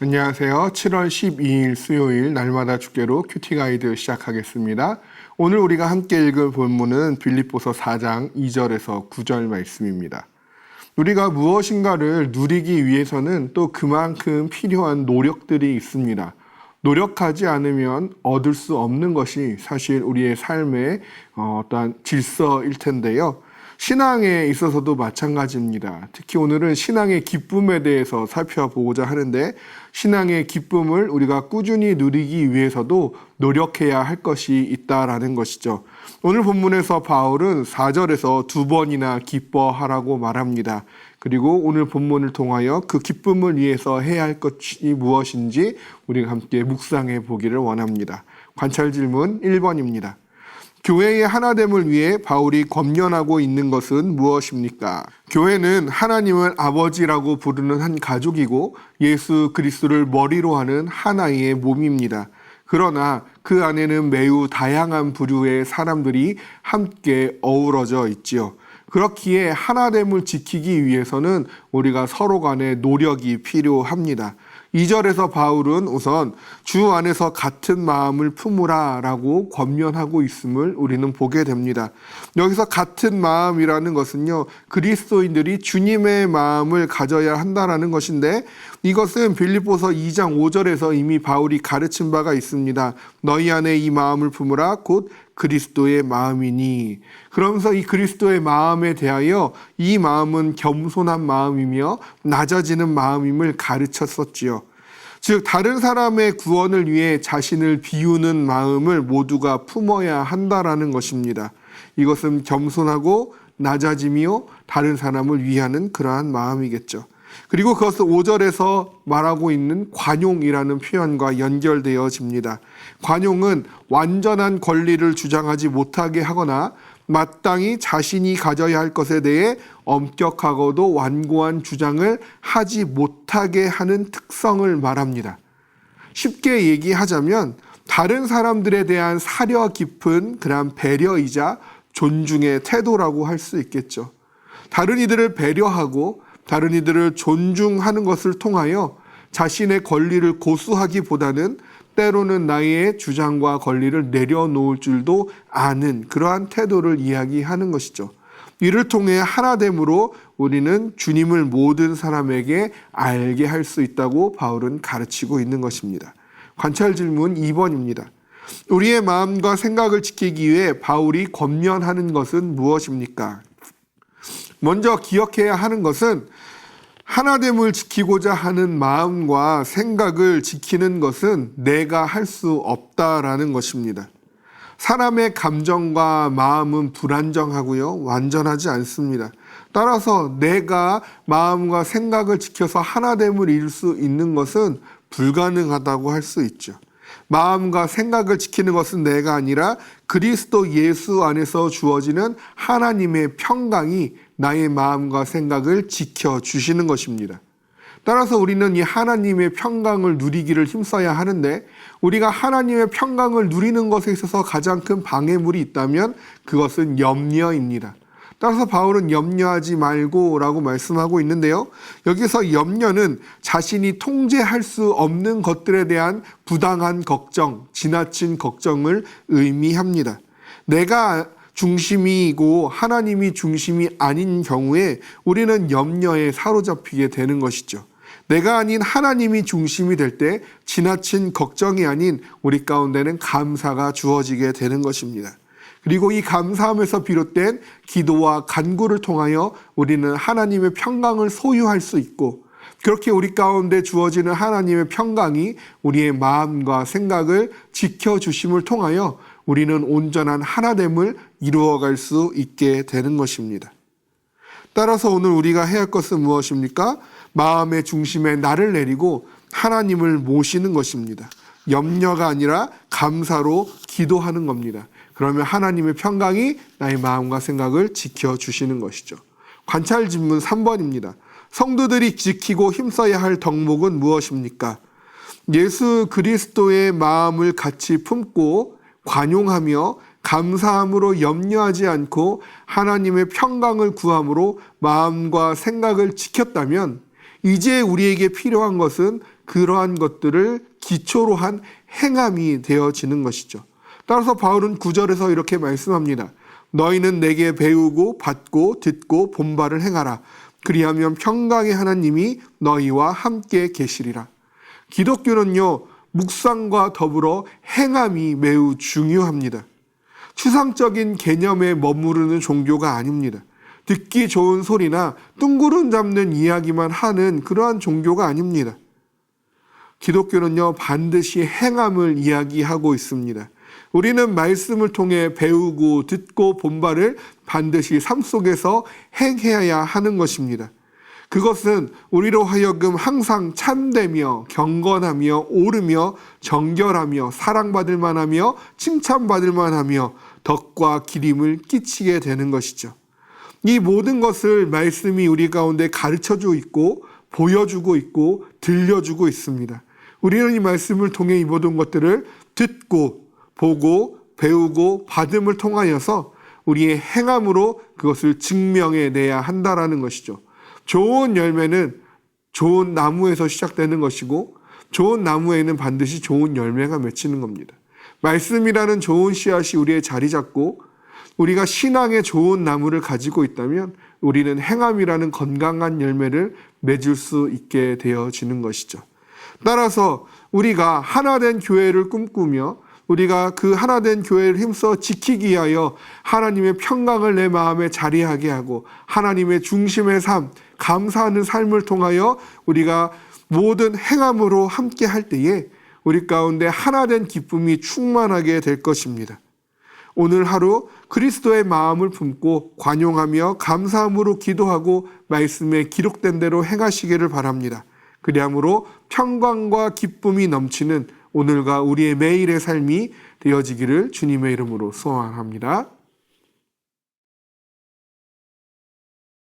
안녕하세요. 7월 12일 수요일 날마다 주께로 큐티 가이드 시작하겠습니다. 오늘 우리가 함께 읽을 본문은 빌립보서 4장 2절에서 9절 말씀입니다. 우리가 무엇인가를 누리기 위해서는 또 그만큼 필요한 노력들이 있습니다. 노력하지 않으면 얻을 수 없는 것이 사실 우리의 삶의 어떠한 질서일 텐데요. 신앙에 있어서도 마찬가지입니다. 특히 오늘은 신앙의 기쁨에 대해서 살펴보고자 하는데, 신앙의 기쁨을 우리가 꾸준히 누리기 위해서도 노력해야 할 것이 있다라는 것이죠. 오늘 본문에서 바울은 4절에서 2번이나 기뻐하라고 말합니다. 그리고 오늘 본문을 통하여 그 기쁨을 위해서 해야 할 것이 무엇인지 우리가 함께 묵상해 보기를 원합니다. 관찰 질문 1번입니다. 교회의 하나됨을 위해 바울이 권면하고 있는 것은 무엇입니까? 교회는 하나님을 아버지라고 부르는 한 가족이고 예수 그리스도를 머리로 하는 하나의 몸입니다. 그러나 그 안에는 매우 다양한 부류의 사람들이 함께 어우러져 있지요. 그렇기에 하나됨을 지키기 위해서는 우리가 서로 간의 노력이 필요합니다. 2절에서 바울은 우선 주 안에서 같은 마음을 품으라 라고 권면하고 있음을 우리는 보게 됩니다. 여기서 같은 마음이라는 것은요, 그리스도인들이 주님의 마음을 가져야 한다라는 것인데, 이것은 빌립보서 2장 5절에서 이미 바울이 가르친 바가 있습니다. 너희 안에 이 마음을 품으라 곧 그리스도의 마음이니. 그러면서 이 그리스도의 마음에 대하여 이 마음은 겸손한 마음이며 낮아지는 마음임을 가르쳤었지요. 즉 다른 사람의 구원을 위해 자신을 비우는 마음을 모두가 품어야 한다라는 것입니다. 이것은 겸손하고 낮아짐이요 다른 사람을 위하는 그러한 마음이겠죠. 그리고 그것은 5절에서 말하고 있는 관용이라는 표현과 연결되어집니다. 관용은 완전한 권리를 주장하지 못하게 하거나 마땅히 자신이 가져야 할 것에 대해 엄격하고도 완고한 주장을 하지 못하게 하는 특성을 말합니다. 쉽게 얘기하자면 다른 사람들에 대한 사려 깊은 그런 배려이자 존중의 태도라고 할 수 있겠죠. 다른 이들을 배려하고 다른 이들을 존중하는 것을 통하여 자신의 권리를 고수하기보다는 때로는 나의 주장과 권리를 내려놓을 줄도 아는 그러한 태도를 이야기하는 것이죠. 이를 통해 하나됨으로 우리는 주님을 모든 사람에게 알게 할 수 있다고 바울은 가르치고 있는 것입니다. 관찰 질문 2번입니다. 우리의 마음과 생각을 지키기 위해 바울이 권면하는 것은 무엇입니까? 먼저 기억해야 하는 것은 하나됨을 지키고자 하는 마음과 생각을 지키는 것은 내가 할 수 없다라는 것입니다. 사람의 감정과 마음은 불안정하고요, 완전하지 않습니다. 따라서 내가 마음과 생각을 지켜서 하나됨을 이룰 수 있는 것은 불가능하다고 할 수 있죠. 마음과 생각을 지키는 것은 내가 아니라 그리스도 예수 안에서 주어지는 하나님의 평강이 나의 마음과 생각을 지켜주시는 것입니다. 따라서 우리는 이 하나님의 평강을 누리기를 힘써야 하는데, 우리가 하나님의 평강을 누리는 것에 있어서 가장 큰 방해물이 있다면 그것은 염려입니다. 따라서 바울은 염려하지 말고 라고 말씀하고 있는데요. 여기서 염려는 자신이 통제할 수 없는 것들에 대한 부당한 걱정, 지나친 걱정을 의미합니다. 내가 중심이고 하나님이 중심이 아닌 경우에 우리는 염려에 사로잡히게 되는 것이죠. 내가 아닌 하나님이 중심이 될 때 지나친 걱정이 아닌 우리 가운데는 감사가 주어지게 되는 것입니다. 그리고 이 감사함에서 비롯된 기도와 간구를 통하여 우리는 하나님의 평강을 소유할 수 있고, 그렇게 우리 가운데 주어지는 하나님의 평강이 우리의 마음과 생각을 지켜주심을 통하여 우리는 온전한 하나됨을 이루어갈 수 있게 되는 것입니다. 따라서 오늘 우리가 해야 할 것은 무엇입니까? 마음의 중심에 나를 내리고 하나님을 모시는 것입니다. 염려가 아니라 감사로 기도하는 겁니다. 그러면 하나님의 평강이 나의 마음과 생각을 지켜주시는 것이죠. 관찰 질문 3번입니다. 성도들이 지키고 힘써야 할 덕목은 무엇입니까? 예수 그리스도의 마음을 같이 품고 관용하며 감사함으로 염려하지 않고 하나님의 평강을 구함으로 마음과 생각을 지켰다면, 이제 우리에게 필요한 것은 그러한 것들을 기초로 한 행함이 되어지는 것이죠. 따라서 바울은 9절에서 이렇게 말씀합니다. 너희는 내게 배우고 받고 듣고 본바를 행하라. 그리하면 평강의 하나님이 너희와 함께 계시리라. 기독교는요, 묵상과 더불어 행함이 매우 중요합니다. 추상적인 개념에 머무르는 종교가 아닙니다. 듣기 좋은 소리나 뜬구름 잡는 이야기만 하는 그러한 종교가 아닙니다. 기독교는요, 반드시 행함을 이야기하고 있습니다. 우리는 말씀을 통해 배우고 듣고 본바를 반드시 삶 속에서 행해야 하는 것입니다. 그것은 우리로 하여금 항상 참되며 경건하며 옳으며 정결하며 사랑받을 만하며 칭찬받을 만하며 덕과 기림을 끼치게 되는 것이죠. 이 모든 것을 말씀이 우리 가운데 가르쳐주고 있고 보여주고 있고 들려주고 있습니다. 우리는 이 말씀을 통해 이 모든 것들을 듣고 보고 배우고 받음을 통하여서 우리의 행함으로 그것을 증명해내야 한다라는 것이죠. 좋은 열매는 좋은 나무에서 시작되는 것이고 좋은 나무에는 반드시 좋은 열매가 맺히는 겁니다. 말씀이라는 좋은 씨앗이 우리의 자리 잡고 우리가 신앙의 좋은 나무를 가지고 있다면 우리는 행함이라는 건강한 열매를 맺을 수 있게 되어지는 것이죠. 따라서 우리가 하나된 교회를 꿈꾸며 우리가 그 하나된 교회를 힘써 지키기 위하여 하나님의 평강을 내 마음에 자리하게 하고 하나님의 중심의 삶, 감사하는 삶을 통하여 우리가 모든 행함으로 함께 할 때에 우리 가운데 하나된 기쁨이 충만하게 될 것입니다. 오늘 하루 그리스도의 마음을 품고 관용하며 감사함으로 기도하고 말씀에 기록된 대로 행하시기를 바랍니다. 그리함으로 평강과 기쁨이 넘치는 오늘과 우리의 매일의 삶이 되어지기를 주님의 이름으로 소원합니다.